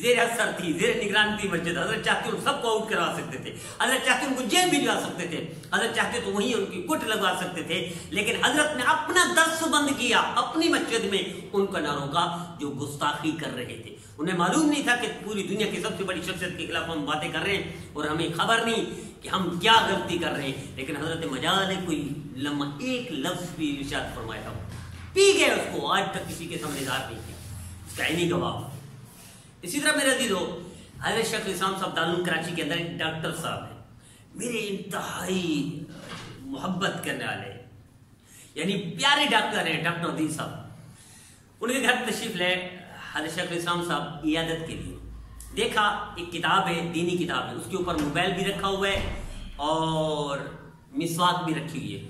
زیر اثر تھی، زیر نگرانی تھی مسجد. حضرت چاہتے ان سب کو آؤٹ کروا سکتے تھے، حضرت چاہتے ان کو جیل بھی جا سکتے تھے، حضرت چاہتے تو وہیں ان کی کٹ لگوا سکتے تھے، لیکن حضرت نے اپنا درس بند کیا اپنی مسجد میں ان کو نہ روکا جو گستاخی کر رہے تھے. انہیں معلوم نہیں تھا کہ پوری دنیا کی سب سے بڑی شخصیت کے خلاف ہم باتیں کر رہے ہیں اور ہمیں خبر نہیں کہ ہم کیا غلطی کر رہے ہیں. لیکن حضرت مجاز نے کوئی لمحہ ایک لفظ بھی ارشاد فرمایا ہو، پی گئے اس کو، آج تک کسی کے سامنے اظہار نہیں کیا، اس کا عینی گواہ. اسی طرح میرے عزیزو، حضرت شیخ الاسلام صاحب دارالعلوم کراچی کے اندر ایک ڈاکٹر صاحب ہیں، میرے انتہائی محبت کرنے والے، یعنی پیارے ڈاکٹر ہیں، ڈاکٹر عدیل صاحب. ان کے گھر تشریف لے حضرت شیخ الاسلام صاحب عیادت کے لیے. دیکھا ایک کتاب ہے، دینی کتاب ہے، اس کے اوپر موبائل بھی رکھا ہوا ہے اور مسواک بھی رکھی ہوئی ہے.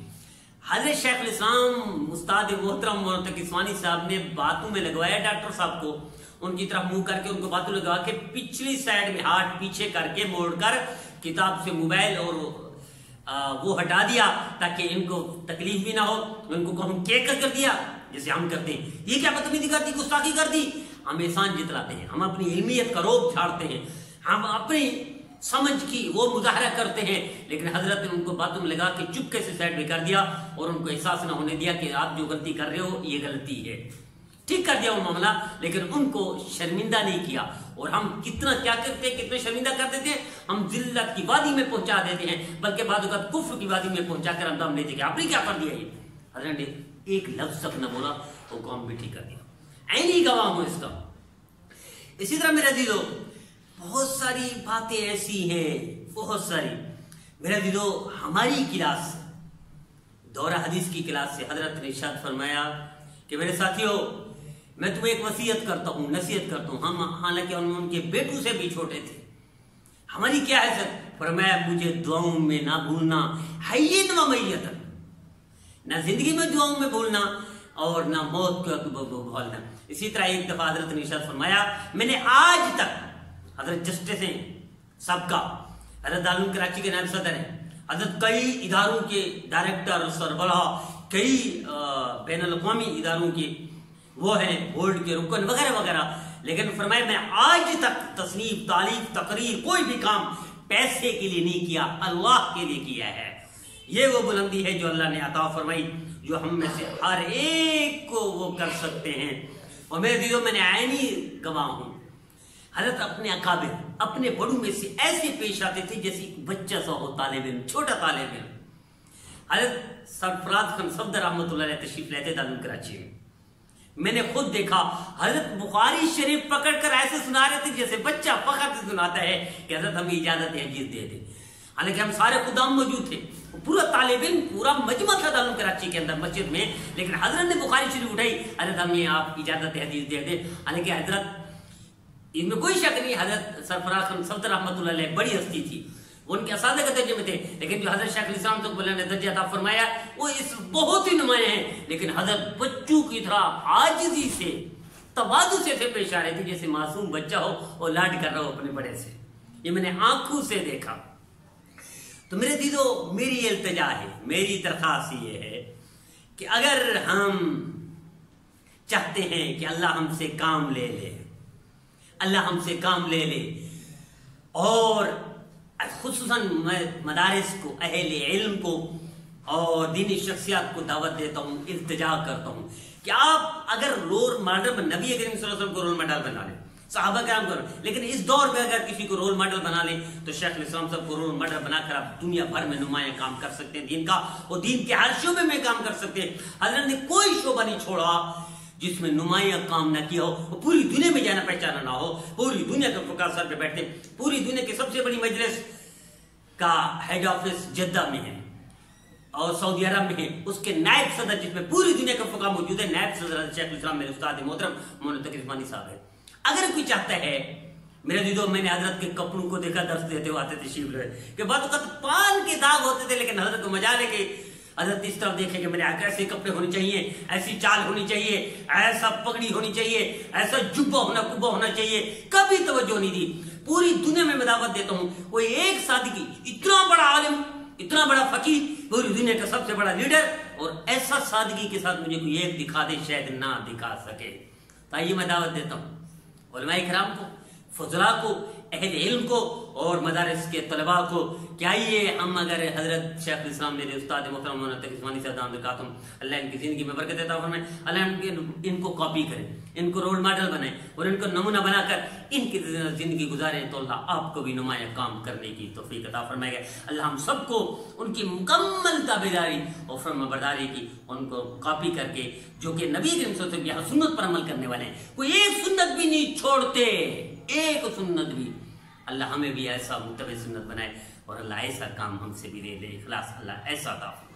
حضرت شیخ الاسلام استاد محترم مولانا تقی عثمانی صاحب نے باتوں میں لگوایا ڈاکٹر صاحب کو، ان کی طرف منہ کر کے ان کو باتوں لگوا کے پچھلی سائڈ میں ہاتھ پیچھے کر کے موڑ کر کتاب سے موبائل اور وہ ہٹا دیا تاکہ ان کو تکلیف بھی نہ ہو. ان کو ہم کیک کر دیا جیسے ہم کرتے ہیں، یہ کیا بدتمیزی کر دی، گستاخی کر دی. ہم احسان جتلاتے ہیں، ہم اپنی علمیت کا روب جھاڑتے ہیں، ہم اپنی سمجھ کی وہ مظاہرہ کرتے ہیں. لیکن حضرت نے ان کو باتوں میں لگا کے چپکے سے سائڈ میں کر دیا اور ان کو احساس نہ ہونے دیا کہ آپ جو غلطی کر رہے ہو یہ غلطی ہے. ٹھیک کر دیا وہ معاملہ، لیکن ان کو شرمندہ نہیں کیا. اور ہم کتنا کیا کرتے ہیں، کتنے شرمندہ کر دیتے ہیں، ہم ذلت کی وادی میں پہنچا دیتے ہیں، بلکہ بعض اوقات کفر کی وادی میں پہنچا کر ہم دم لیتے کہ آپ نے کیا کر دیا. یہ حضرت نے ایک لفظ تک نہ بولا، وہ کام بھی ٹھیک کر دیا. عینی گواہ ہوں اس کا. اسی طرح میرے عزیزو بہت ساری باتیں ایسی ہیں، بہت ساری. میرے عزیزو ہماری کلاس دورہ حدیث کی کلاس سے حضرت نے ارشاد فرمایا کہ میرے ساتھیوں میں تمہیں ایک وصیت کرتا ہوں، نصیحت کرتا ہوں. ہم حالانکہ ان کے بیٹوں سے بھی چھوٹے تھے، ہماری کیا حیثیت؟ فرمایا مجھے دعاؤں میں نہ بھولنا، حیّن و میتن، نہ زندگی میں دعاؤں میں بھولنا اور نہ موت کو بھولنا. اسی طرح ایک دفعہ حضرت نے ارشاد فرمایا میں نے آج تک، حضرت جسٹس ہیں سب کا، حضرت دارالعلوم کراچی کے نائب صدر ہیں، حضرت کئی اداروں کے ڈائریکٹر سربراہ، کئی بین الاقوامی اداروں کے وہ ہیں، بورڈ کے رکن وغیرہ وغیرہ. لیکن فرمایا میں آج تک تصنیف، تعلیف، تقریر، کوئی بھی کام پیسے کے لیے نہیں کیا، اللہ کے لیے کیا ہے. یہ وہ بلندی ہے جو اللہ نے عطا فرمائی، جو ہم میں سے ہر ایک کو وہ کر سکتے ہیں. اور میرے دیدو میں نے عینی گواہ ہوں، حضرت اپنے اکابر، اپنے بڑوں میں سے ایسے پیش آتے تھے جیسے بچہ سا ہو، طالب علم، چھوٹا طالب علم. حضرت سرفراز خان صفدر رحمۃ اللہ علیہ تشریف لیتے دارالعلوم کراچی میں. میں نے خود دیکھا حضرت بخاری شریف پکڑ کر ایسے سنا رہے تھے جیسے بچہ فخر سے سناتا ہے کہ حضرت ہمیں اجازت حدیث دے دیں. حالانکہ ہم سارے خدام موجود تھے، پورا طالب علم، پورا مجمع تھا دارالعلوم کراچی کے اندر مسجد میں، لیکن حضرت نے بخاری شریف اٹھائی، حضرت ہمیں آپ اجازت حدیث دے دیں. حالانکہ حضرت، ان میں کوئی شک نہیں، حضرت سرفراز خان صفدر رحمۃ اللہ علیہ بڑی ہستی تھی، ان کے اساتذہ کے درجے میں تھے. لیکن جو حضرت شیخ الاسلام صاحب نے درجہ عطا فرمایا وہ اس بہت ہی نمایاں ہیں. لیکن حضرت بچوں کی طرح عاجزی سے، تواضع سے پیش آ رہے تھے جیسے معصوم بچہ ہو اور لاڈ کر رہا ہو اپنے بڑے سے. یہ میں نے آنکھوں سے دیکھا. تو میرے دیدو میری التجا ہے، میری درخواست یہ ہے کہ اگر ہم چاہتے ہیں کہ اللہ ہم سے کام لے لے، اللہ ہم سے کام لے لے، اور خصوصاً میں مدارس کو، اہل علم کو اور دینی شخصیات کو دعوت دیتا ہوں، التجا کرتا ہوں کہ آپ اگر رول ماڈل، نبی کریم صلی اللہ علیہ وسلم کو رول ماڈل بنا لیں، صحابہ کرام کو، لیکن اس دور میں اگر کسی کو رول ماڈل بنا لیں تو شیخ الاسلام صاحب کو رول ماڈل بنا کر آپ دنیا بھر میں نمایاں کام کر سکتے ہیں دین کا، اور دین کے ہر شعبے میں کام کر سکتے ہیں. حضرت نے کوئی شعبہ نہیں چھوڑا جس میں نمایاں کام نہ کیا ہو، پوری دنیا میں جانا پہچانا نہ ہو. پوری دنیا کے فقہاء سر پہ بیٹھتے، پوری دنیا کی سب سے بڑی مجلس کا ہیڈ آفس جدہ میں ہے اور سعودی عرب میں ہے، اس کے نائب صدر جس میں پوری دنیا کے فقہاء موجود ہے، نائب صدر شیخ الاسلام میرے استاد محترم مولانا تقی عثمانی صاحب ہے. اگر کوئی چاہتا ہے، میرے دیدو میں نے حضرت کے کپڑوں کو دیکھا درس دیتے ہوئے آتے تشریف لے کہ بعض اوقات پان کے داغ ہوتے تھے، لیکن حضرت کو مجال ہے کہ حضرت اس طرف دیکھیں کہ میرے ایسے کپڑے ہونے چاہیے، ایسی چال ہونی چاہیے، ایسا پگڑی ہونی چاہیے، ایسا جبہ ہونا، کبہ ہونا چاہیے. کبھی توجہ نہیں دی. پوری دنیا میں دعوت دیتا ہوں، کوئی ایک سادگی، اتنا بڑا عالم، اتنا بڑا فقیہ، پوری دنیا کا سب سے بڑا لیڈر، اور ایسا سادگی کے ساتھ مجھے کوئی ایک دکھا دے، شاید نہ دکھا سکے. تو آئیے میں دعوت دیتا ہوں علماء کرام کو، فضلا کو، اہل علم کو اور مدارس کے طلباء کو کہ آئیے ہم اگر حضرت شیخ الاسلام میرے استاد محترم مولانا تقی عثمانی صاحب دامت برکاتہم، اللہ ان کی زندگی میں برکت عطا فرمائے، اللہ ان کو کاپی کریں، ان کو رول ماڈل بنائیں اور ان کو نمونہ بنا کر ان کی زندگی گزاریں تو اللہ آپ کو بھی نمایاں کام کرنے کی توفیق عطا فرمائے گا۔ اللہ ہم سب کو ان کی مکمل تابعداری اور فرما برداری کی، ان کو کاپی کر کے جو کہ نبی کریم صلی اللہ علیہ وسلم سنت پر عمل کرنے والے ہیں، کوئی ایک سنت بھی نہیں چھوڑتے، ایک سنت بھی۔ اللہ ہمیں بھی ایسا متبع سنت بنائے اور اللہ ایسا کام ہم سے بھی دے دے، اخلاص اللہ ایسا عطا فرمائے۔